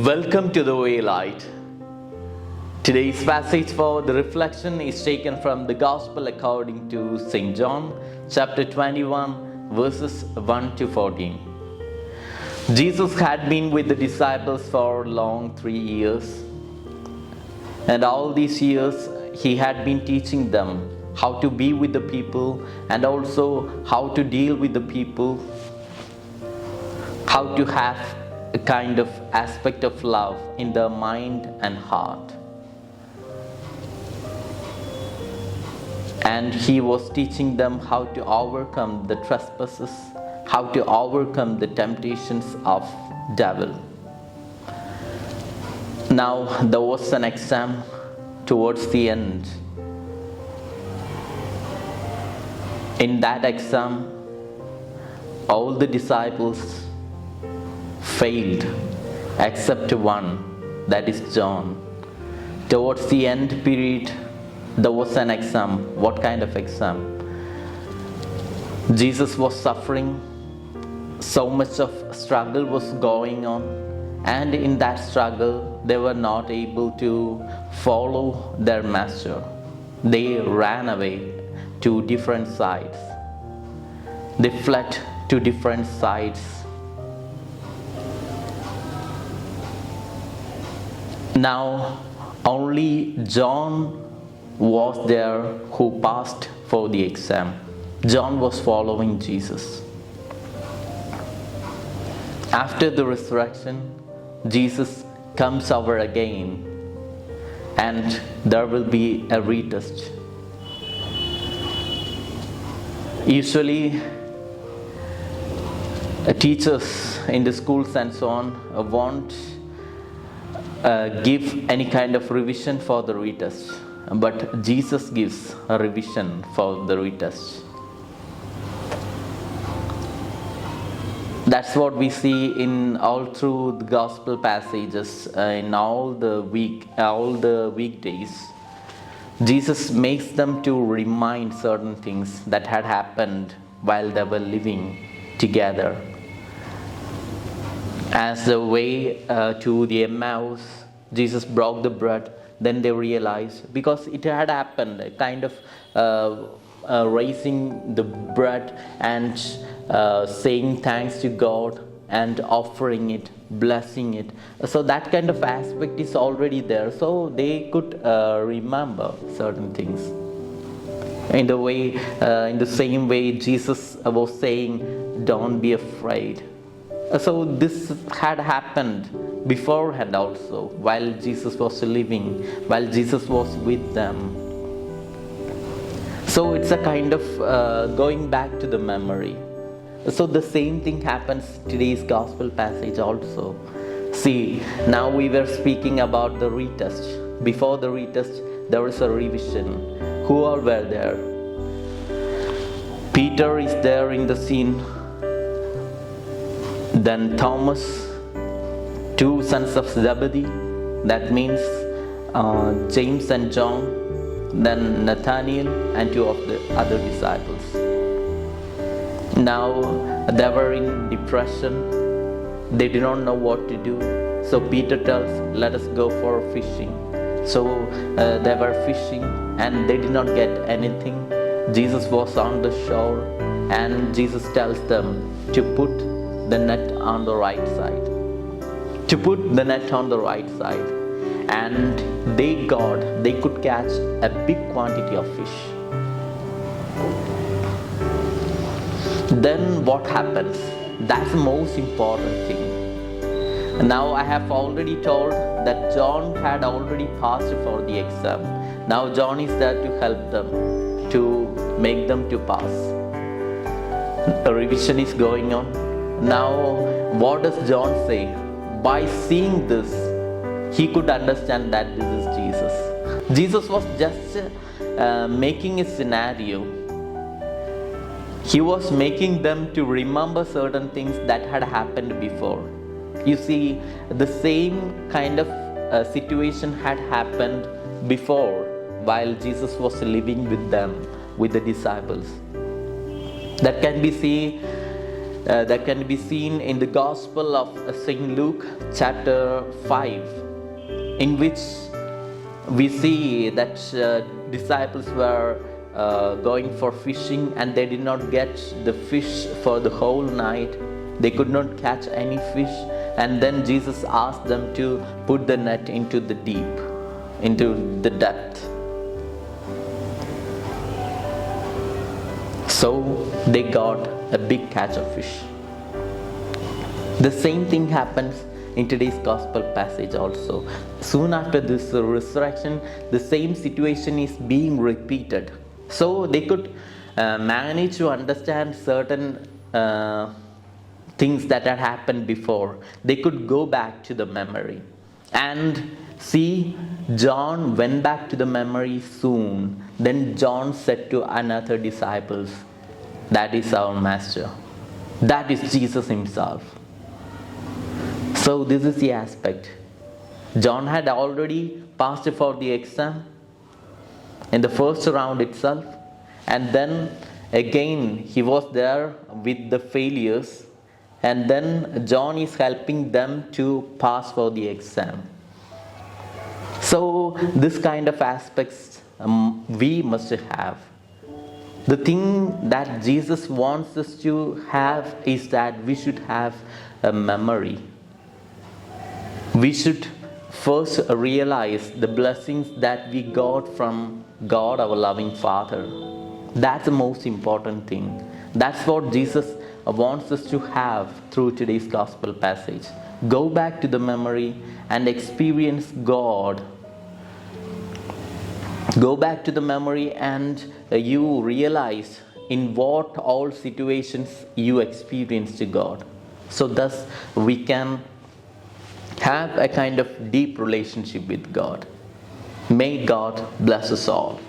Welcome to the waylight. Today's passage for the reflection is taken from the Gospel according to St. John, chapter 21, verses 1 to 14. Jesus had been with the disciples for long 3 years, and all these years he had been teaching them how to be with the people and also how to deal with the people, how to have a kind of aspect of love in their mind and heart. And he was teaching them how to overcome the trespasses, how to overcome the temptations of devil. Now there was an exam towards the end. In that exam, all the disciples failed except one, that is John. Towards the end period, there was an exam. What kind of exam? Jesus was suffering. So much of struggle was going on, and in that struggle they were not able to follow their master. They ran away to different sides. They fled to different sides. Now only John was there who passed for the exam. John was following Jesus. After the resurrection, Jesus comes over again, and there will be a retest. Usually, teachers in the schools and so on won't give any kind of revision for the retest, but Jesus gives a revision for the retest. That's what we see in all through the gospel passages, in all the weekdays. Jesus makes them to remind certain things that had happened while they were living together. As the way to the Emmaus, Jesus broke the bread. Then they realized, because it had happened, a kind of raising the bread and saying thanks to God and offering it, blessing it. So that kind of aspect is already there. So they could remember certain things. In the same way, Jesus was saying, "Don't be afraid." So this had happened beforehand also, while Jesus was living, while Jesus was with them. So it's a kind of going back to the memory. So the same thing happens today's gospel passage also. See, now we were speaking about the retest. Before the retest, there is a revision. Who all were there? Peter is there in the scene. Then Thomas, two sons of Zebedee, that means James and John. Then Nathaniel and two of the other disciples. Now they were in depression. They did not know what to do. So Peter tells, "Let us go for fishing." So they were fishing and they did not get anything. Jesus was on the shore, and Jesus tells them to put the net on the right side. To put the net on the right side. And they could catch a big quantity of fish. Then what happens? That's the most important thing. Now I have already told that John had already passed for the exam. Now John is there to help them, to make them to pass. A revision is going on. Now what does John say? By seeing this, he could understand that this is Jesus. Jesus was just making a scenario. He was making them to remember certain things that had happened before. You see, the same kind of situation had happened before while Jesus was living with them, with the disciples. That can be seen that can be seen in the Gospel of St. Luke, chapter 5, in which we see that disciples were going for fishing, and they did not get the fish for the whole night. They could not catch any fish, and then Jesus asked them to put the net into the deep, into the depth. So they got a big catch of fish. The same thing happens in today's gospel passage also. Soon after this resurrection, the same situation is being repeated. So they could manage to understand certain things that had happened before. They could go back to the memory. And see, John went back to the memory soon. Then John said to another disciples, that is our master. That is Jesus himself. So this is the aspect. John had already passed for the exam in the first round itself, and then again he was there with the failures, and then John is helping them to pass for the exam. So this kind of aspects we must have. The thing that Jesus wants us to have is that we should have a memory. We should first realize the blessings that we got from God, our loving Father. That's the most important thing. That's what Jesus wants us to have through today's gospel passage. Go back to the memory and experience God. Go back to the memory and you realize in what all situations you experienced God. So thus we can have a kind of deep relationship with God. May God bless us all.